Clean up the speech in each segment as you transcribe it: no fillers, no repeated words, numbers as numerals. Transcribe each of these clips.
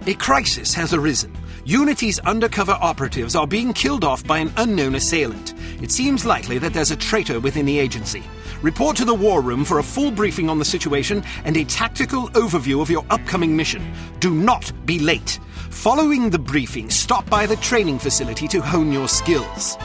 A crisis has arisen. Unity's undercover operatives are being killed off by an unknown assailant. It seems likely that there's a traitor within the agency. Report to the war room for a full briefing on the situation and a tactical overview of your upcoming mission. Do not be late. Following the briefing, stop by the training facility to hone your skills.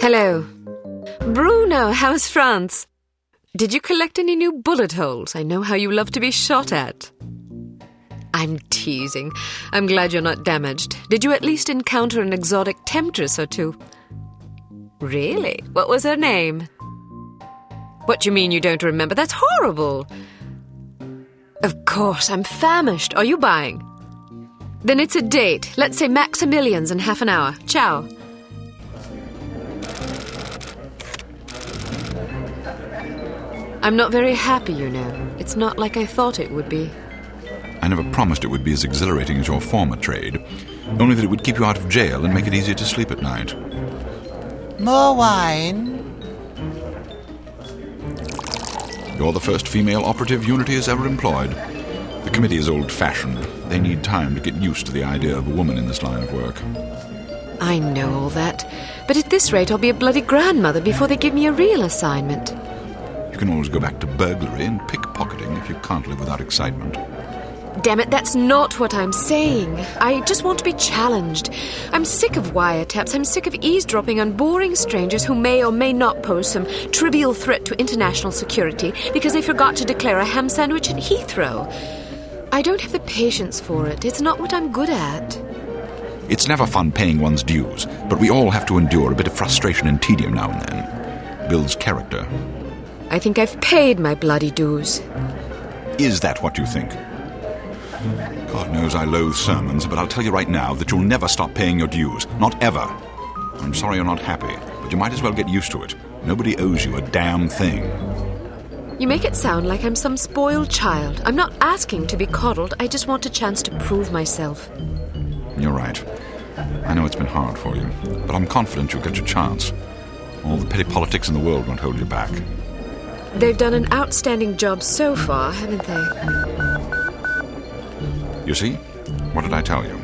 Hello. Bruno, how's France? Did you collect any new bullet holes? I know how you love to be shot at. I'm teasing. I'm glad you're not damaged. Did you at least encounter an exotic temptress or two? Really? What was her name? What do you mean you don't remember? That's horrible. Of course, I'm famished. Are you buying? Then it's a date. Let's say Maximilian's in half an hour. Ciao. I'm not very happy, you know. It's not like I thought it would be. I never promised it would be as exhilarating as your former trade, only that it would keep you out of jail and make it easier to sleep at night. More wine? You're the first female operative Unity has ever employed. The committee is old-fashioned. They need time to get used to the idea of a woman in this line of work. I know all that. But at this rate, I'll be a bloody grandmother before they give me a real assignment. You can always go back to burglary and pickpocketing if you can't live without excitement. Damn it, that's not what I'm saying. I just want to be challenged. I'm sick of wiretaps. I'm sick of eavesdropping on boring strangers who may or may not pose some trivial threat to international security because they forgot to declare a ham sandwich at Heathrow. I don't have the patience for it. It's not what I'm good at. It's never fun paying one's dues, but we all have to endure a bit of frustration and tedium now and then. Builds character. I think I've paid my bloody dues. Is that what you think? God knows I loathe sermons, but I'll tell you right now that you'll never stop paying your dues. Not ever. I'm sorry you're not happy, but you might as well get used to it. Nobody owes you a damn thing. You make it sound like I'm some spoiled child. I'm not asking to be coddled. I just want a chance to prove myself. You're right. I know it's been hard for you, but I'm confident you'll get your chance. All the petty politics in the world won't hold you back. They've done an outstanding job so far, haven't they? You see? What did I tell you?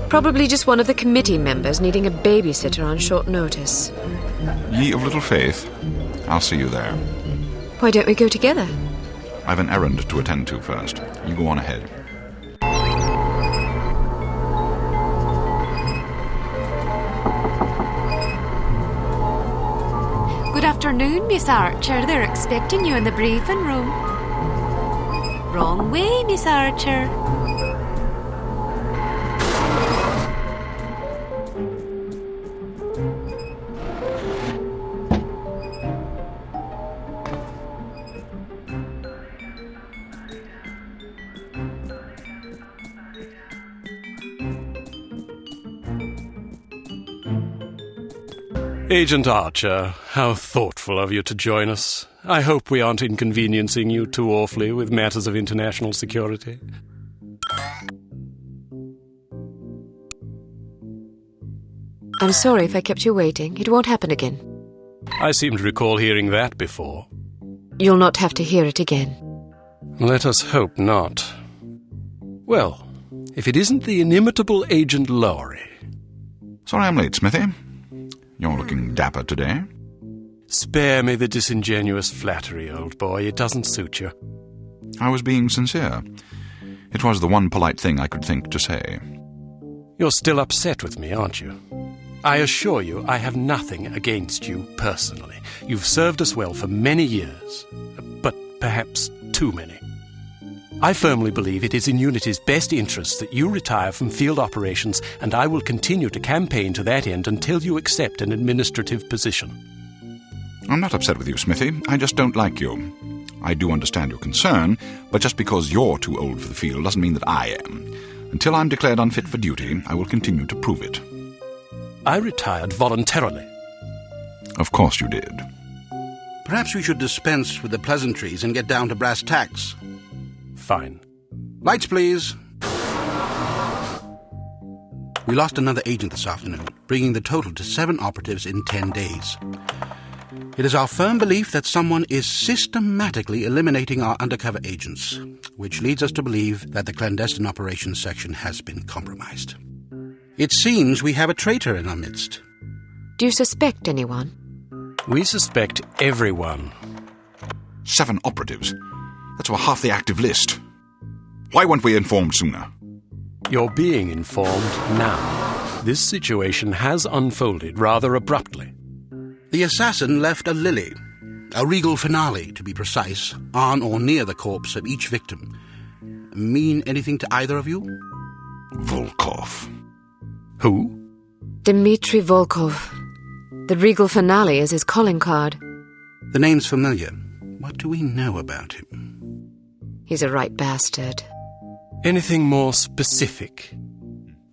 Probably just one of the committee members needing a babysitter on short notice. Ye of little faith. I'll see you there. Why don't we go together? I've an errand to attend to first. You go on ahead. Good afternoon, Miss Archer. They're expecting you in the briefing room. Wrong way, Miss Archer. Agent Archer, how thoughtful of you to join us. I hope we aren't inconveniencing you too awfully with matters of international security. I'm sorry if I kept you waiting. It won't happen again. I seem to recall hearing that before. You'll not have to hear it again. Let us hope not. Well, if it isn't the inimitable Agent Lowry. Sorry I'm late, Smithy. You're looking dapper today. Spare me the disingenuous flattery, old boy. It doesn't suit you. I was being sincere. It was the one polite thing I could think to say. You're still upset with me, aren't you? I assure you I have nothing against you personally. You've served us well for many years, but perhaps too many. I firmly believe it is in Unity's best interest that you retire from field operations, and I will continue to campaign to that end until you accept an administrative position. I'm not upset with you, Smithy. I just don't like you. I do understand your concern, but just because you're too old for the field doesn't mean that I am. Until I'm declared unfit for duty, I will continue to prove it. I retired voluntarily. Of course you did. Perhaps we should dispense with the pleasantries and get down to brass tacks. Fine. Lights, please. We lost another agent this afternoon, bringing the total to 7 operatives in 10 days. It is our firm belief that someone is systematically eliminating our undercover agents, which leads us to believe that the clandestine operations section has been compromised. It seems we have a traitor in our midst. Do you suspect anyone? We suspect everyone. 7 operatives. That's over half the active list. Why weren't we informed sooner? You're being informed now. This situation has unfolded rather abruptly. The assassin left a lily, a regal finale to be precise, on or near the corpse of each victim. Mean anything to either of you? Volkov. Who? Dmitri Volkov. The regal finale is his calling card. The name's familiar. What do we know about him? He's a right bastard. Anything more specific?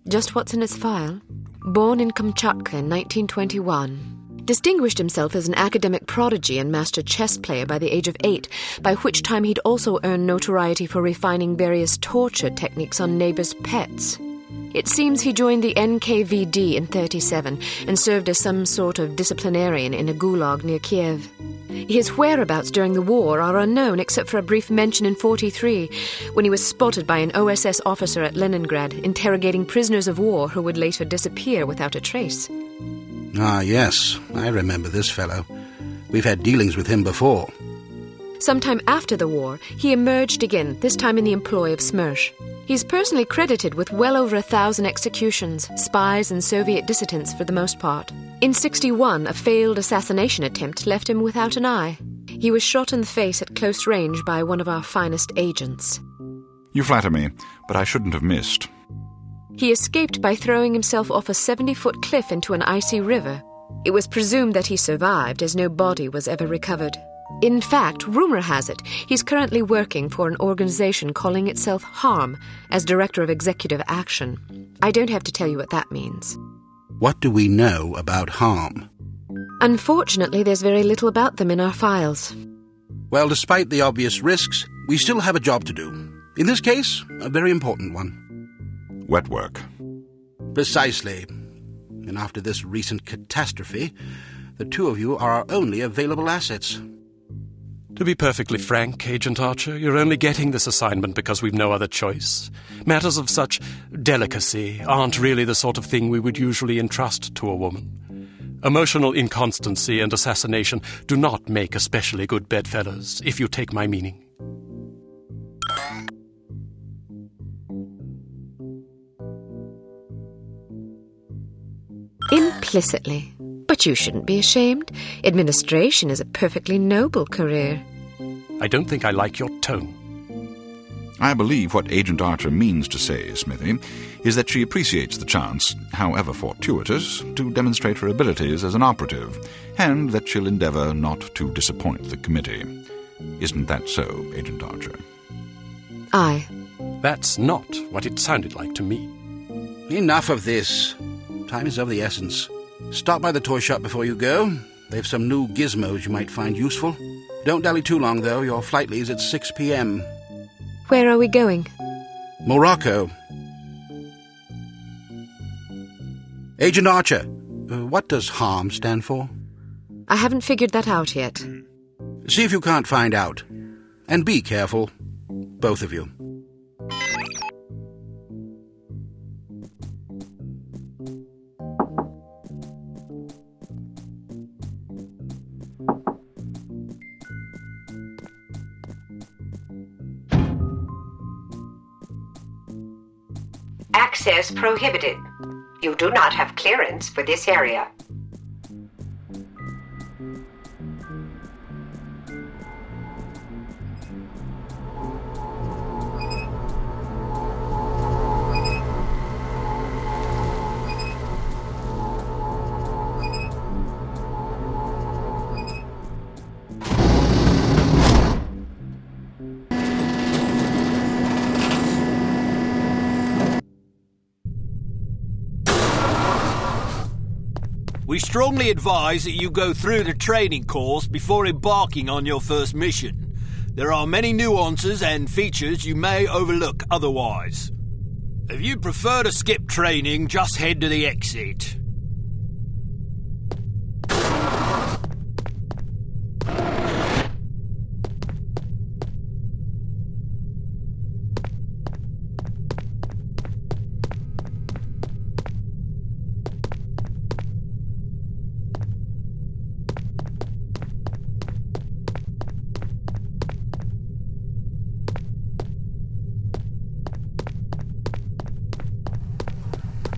Just what's in his file. Born in Kamchatka in 1921. Distinguished himself as an academic prodigy and master chess player by the age of 8, by which time he'd also earned notoriety for refining various torture techniques on neighbors' pets. It seems he joined the NKVD in 1937 and served as some sort of disciplinarian in a gulag near Kiev. His whereabouts during the war are unknown except for a brief mention in 1943 when he was spotted by an OSS officer at Leningrad interrogating prisoners of war who would later disappear without a trace. Ah, yes, I remember this fellow. We've had dealings with him before. Sometime after the war, he emerged again, this time in the employ of Smersh. He's personally credited with well over 1,000 executions, spies and Soviet dissidents for the most part. In 1961, a failed assassination attempt left him without an eye. He was shot in the face at close range by one of our finest agents. You flatter me, but I shouldn't have missed. He escaped by throwing himself off a 70-foot cliff into an icy river. It was presumed that he survived, as no body was ever recovered. In fact, rumor has it, he's currently working for an organization calling itself HARM as Director of Executive Action. I don't have to tell you what that means. What do we know about HARM? Unfortunately, there's very little about them in our files. Well, despite the obvious risks, we still have a job to do. In this case, a very important one. Wet work. Precisely. And after this recent catastrophe, the two of you are our only available assets. To be perfectly frank, Agent Archer, you're only getting this assignment because we've no other choice. Matters of such delicacy aren't really the sort of thing we would usually entrust to a woman. Emotional inconstancy and assassination do not make especially good bedfellows, if you take my meaning. Implicitly. But you shouldn't be ashamed. Administration is a perfectly noble career. I don't think I like your tone. I believe what Agent Archer means to say, Smithy, is that she appreciates the chance, however fortuitous, to demonstrate her abilities as an operative, and that she'll endeavour not to disappoint the committee. Isn't that so, Agent Archer? Aye. That's not what it sounded like to me. Enough of this. Time is of the essence. Stop by the toy shop before you go. They've some new gizmos you might find useful. Don't dally too long, though. Your flight leaves at 6 p.m. Where are we going? Morocco. Agent Archer, what does HARM stand for? I haven't figured that out yet. See if you can't find out. And be careful, both of you. Access prohibited. You do not have clearance for this area. We strongly advise that you go through the training course before embarking on your first mission. There are many nuances and features you may overlook otherwise. If you prefer to skip training, just head to the exit.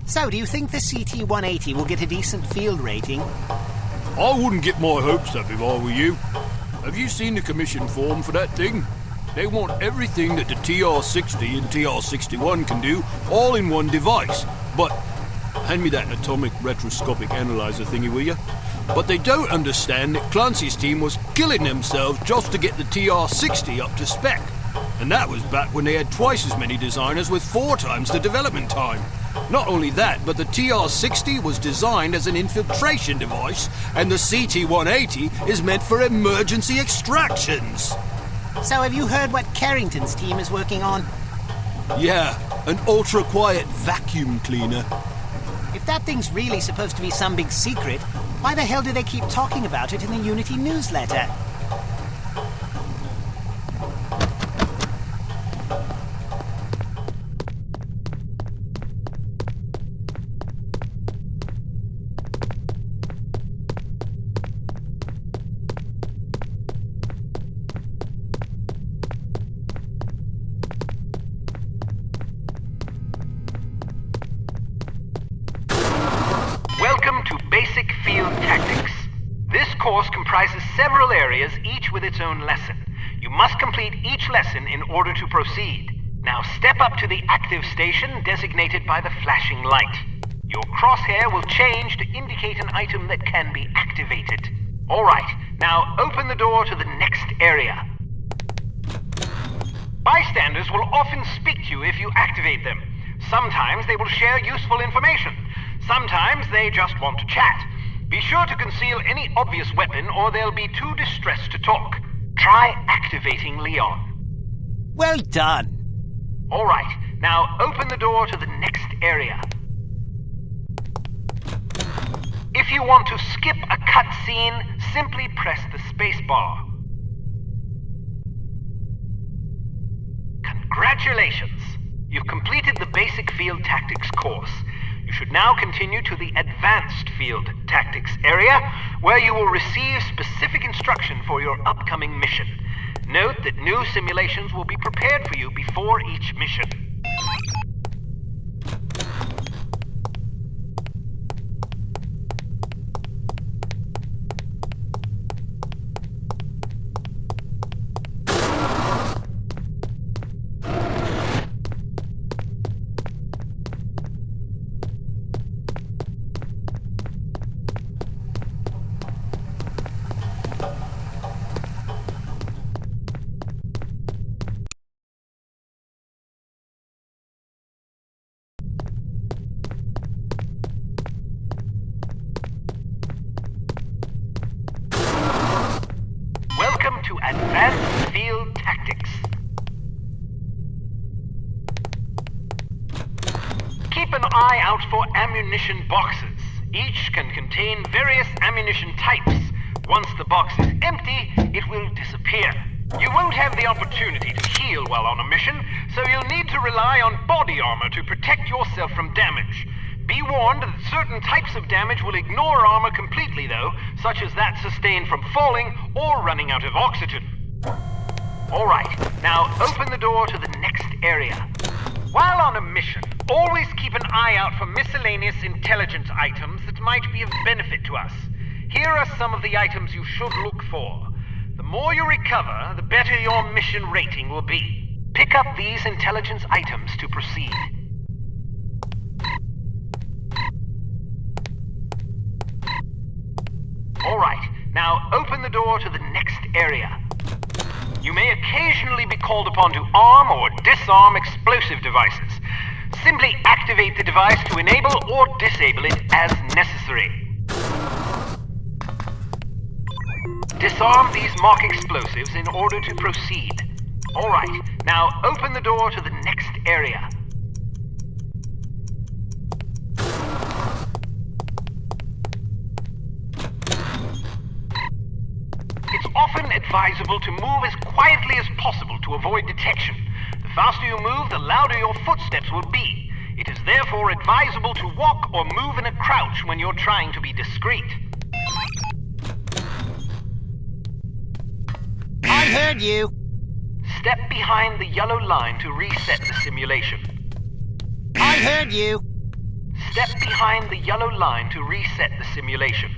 So, do you think the CT-180 will get a decent field rating? I wouldn't get my hopes up if I were you. Have you seen the commission form for that thing? They want everything that the TR-60 and TR-61 can do, all in one device. But, hand me that atomic retroscopic analyzer thingy, will you? But they don't understand that Clancy's team was killing themselves just to get the TR-60 up to spec. And that was back when they had twice as many designers with 4 times the development time. Not only that, but the TR-60 was designed as an infiltration device, and the CT-180 is meant for emergency extractions. So have you heard what Carrington's team is working on? Yeah, an ultra-quiet vacuum cleaner. If that thing's really supposed to be some big secret, why the hell do they keep talking about it in the Unity newsletter? Welcome to Basic Field Tactics. This course comprises several areas, each with its own lesson. You must complete each lesson in order to proceed. Now step up to the active station designated by the flashing light. Your crosshair will change to indicate an item that can be activated. Alright, now open the door to the next area. Bystanders will often speak to you if you activate them. Sometimes they will share useful information. Sometimes they just want to chat. Be sure to conceal any obvious weapon or they'll be too distressed to talk. Try activating Leon. Well done. All right, now open the door to the next area. If you want to skip a cutscene, simply press the space bar. Congratulations! You've completed the Basic Field Tactics course. You should now continue to the Advanced Field Tactics area, where you will receive specific instruction for your upcoming mission. Note that new simulations will be prepared for you before each mission. Welcome to Advanced Field Tactics. Keep an eye out for ammunition boxes. Each can contain various ammunition types. Once the box is empty, it will disappear. You won't have the opportunity to heal while on a mission, so you'll need to rely on body armor to protect yourself from damage. Be warned that certain types of damage will ignore armor completely, though, such as that sustained from falling or running out of oxygen. Alright, now open the door to the next area. While on a mission, always keep an eye out for miscellaneous intelligence items that might be of benefit to us. Here are some of the items you should look for. The more you recover, the better your mission rating will be. Pick up these intelligence items to proceed. Alright, now open the door to the next area. You may occasionally be called upon to arm or disarm explosive devices. Simply activate the device to enable or disable it as necessary. Disarm these mock explosives in order to proceed. Alright, now open the door to the next area. It's often advisable to move as quietly as possible to avoid detection. The faster you move, the louder your footsteps will be. It is therefore advisable to walk or move in a crouch when you're trying to be discreet. I heard you. Step behind the yellow line to reset the simulation. I heard you. Step behind the yellow line to reset the simulation.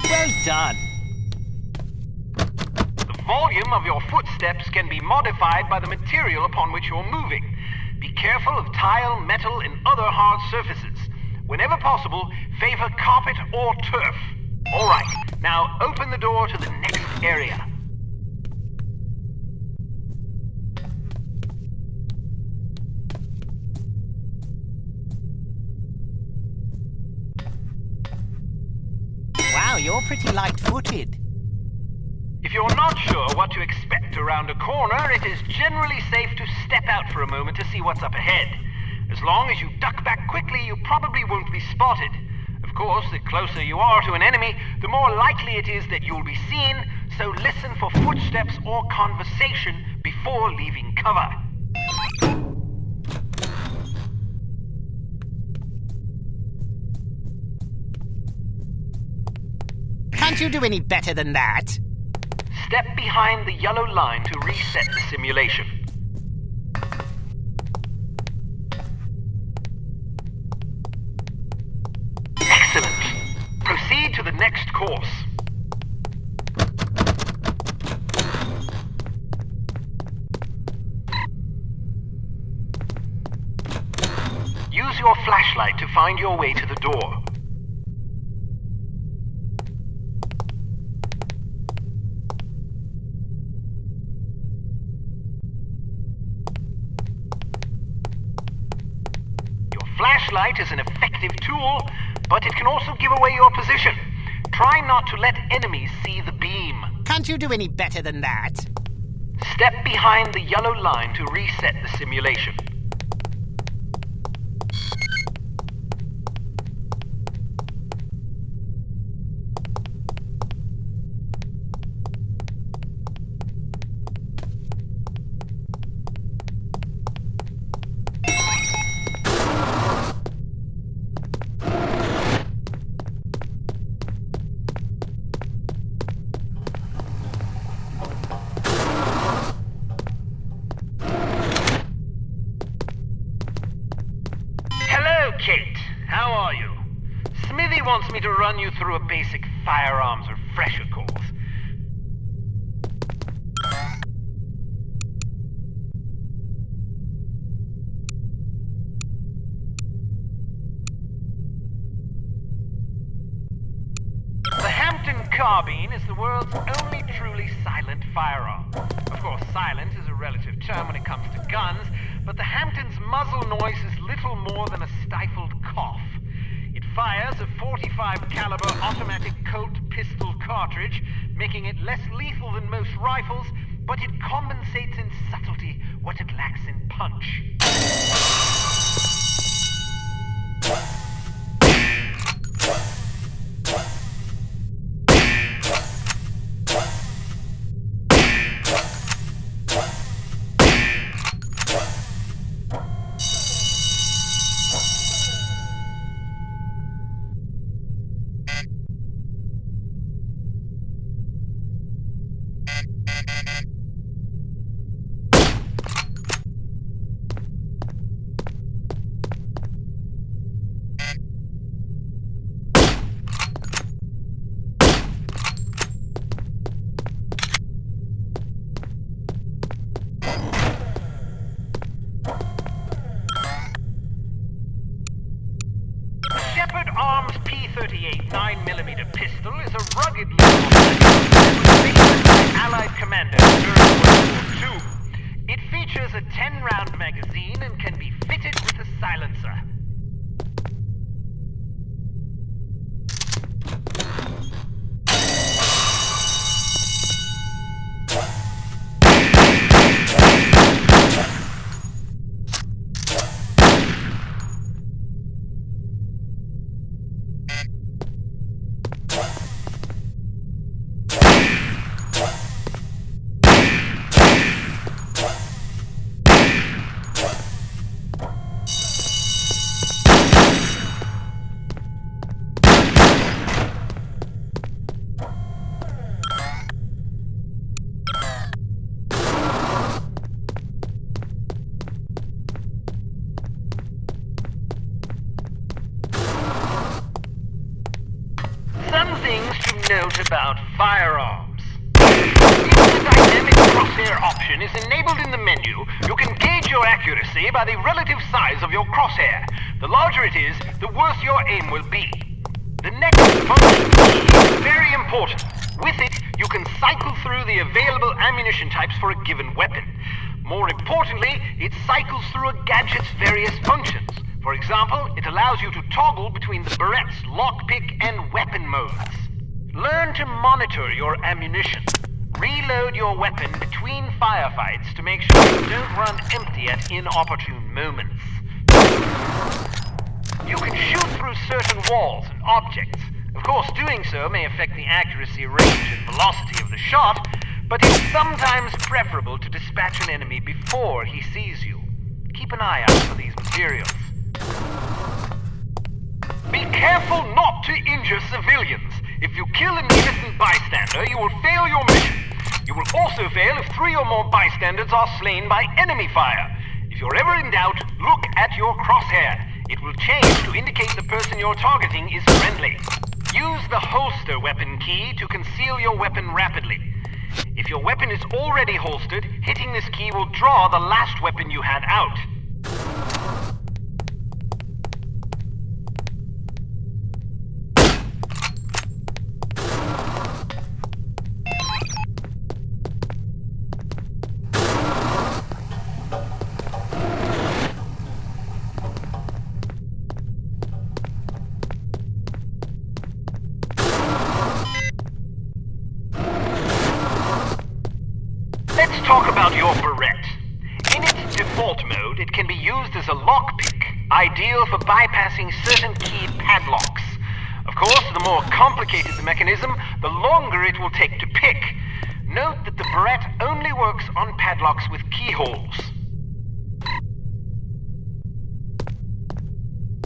Well done. The volume of your footsteps can be modified by the material upon which you're moving. Be careful of tile, metal, and other hard surfaces. Whenever possible, favor carpet or turf. All right, now open the door to the next area. Wow, you're pretty light-footed. If you're not sure what to expect around a corner, it is generally safe to step out for a moment to see what's up ahead. As long as you duck back quickly, you probably won't be spotted. Of course, the closer you are to an enemy, the more likely it is that you'll be seen, so listen for footsteps or conversation before leaving cover. Can't you do any better than that? Step behind the yellow line to reset the simulation. Excellent. Proceed to the next course. Use your flashlight to find your way to the door. Flashlight is an effective tool, but it can also give away your position. Try not to let enemies see the beam. Can't you do any better than that? Step behind the yellow line to reset the simulation. Kate, how are you? Smithy wants me to run you through a basic firearms refresher course. The Hampton carbine is the world's only truly silent firearm. Of course, silent is a relative term when it comes to guns, but the Hampton's muzzle noise is little more than a stifled cough. It fires a .45 caliber automatic Colt pistol cartridge, making it less lethal than most rifles, but it compensates in subtlety what it lacks in punch. Arms P-38 9mm pistol is a rugged little weapon that was made by Allied commanders during World War II. It features a 10-round magazine and can be fitted with a silencer. Some things to note about firearms. If the dynamic crosshair option is enabled in the menu, you can gauge your accuracy accuracy by the relative size of your crosshair. The larger it is, the worse your aim will be. The next function is very important. With it, you can cycle through the available ammunition types for a given weapon. More importantly, it cycles through a gadget's various functions. For example, it allows you to toggle between the Berette's lockpick and weapon modes. Learn to monitor your ammunition. Reload your weapon between firefights to make sure you don't run empty at inopportune moments. You can shoot through certain walls and objects. Of course, doing so may affect the accuracy, range, and velocity of the shot, but it's sometimes preferable to dispatch an enemy before he sees you. Keep an eye out for these materials. Be careful not to injure civilians. If you kill an innocent bystander, you will fail your mission. You will also fail if 3 or more bystanders are slain by enemy fire. If you're ever in doubt, look at your crosshair. It will change to indicate the person you're targeting is friendly. Use the holster weapon key to conceal your weapon rapidly. If your weapon is already holstered, hitting this key will draw the last weapon you had out. Let's talk about your Berette. In its default mode, it can be used as a lockpick, ideal for bypassing certain key padlocks. Of course, the more complicated the mechanism, the longer it will take to pick. Note that the Berette only works on padlocks with keyholes.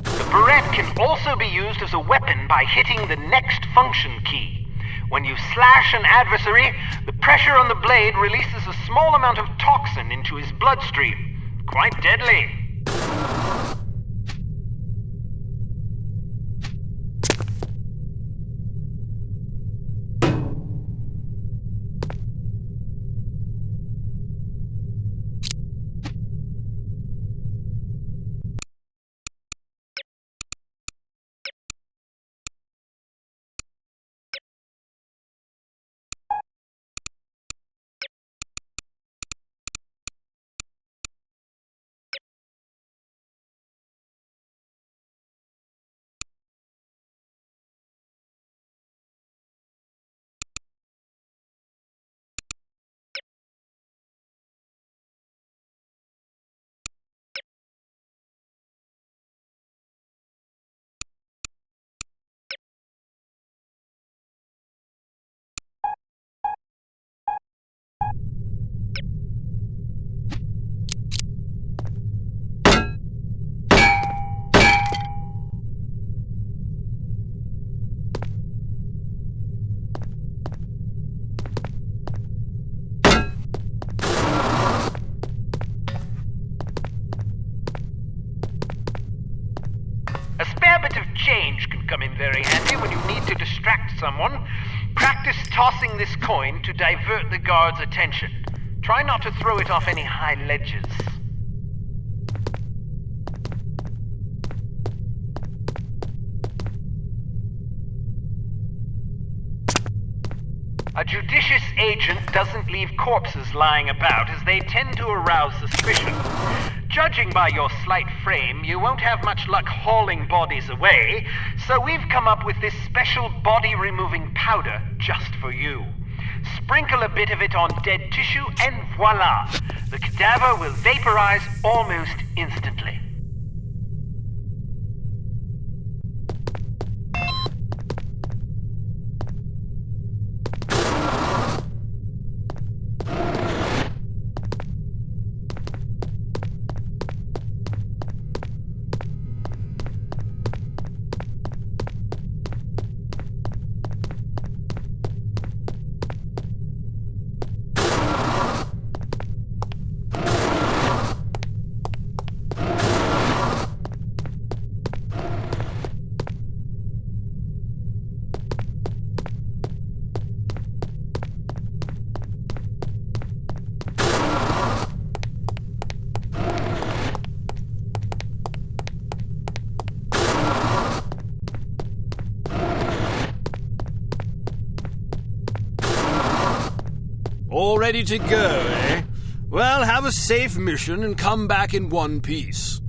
The Berette can also be used as a weapon by hitting the next function key. When you slash an adversary, the pressure on the blade releases a small amount of toxin into his bloodstream. Quite deadly. A spare bit of change can come in very handy when you need to distract someone. Practice tossing this coin to divert the guard's attention. Try not to throw it off any high ledges. A judicious agent doesn't leave corpses lying about, as they tend to arouse suspicion. Judging by your slight frame, you won't have much luck hauling bodies away, so we've come up with this special body-removing powder just for you. Sprinkle a bit of it on dead tissue and voila! The cadaver will vaporize almost instantly. All ready to go, eh? Well, have a safe mission and come back in one piece.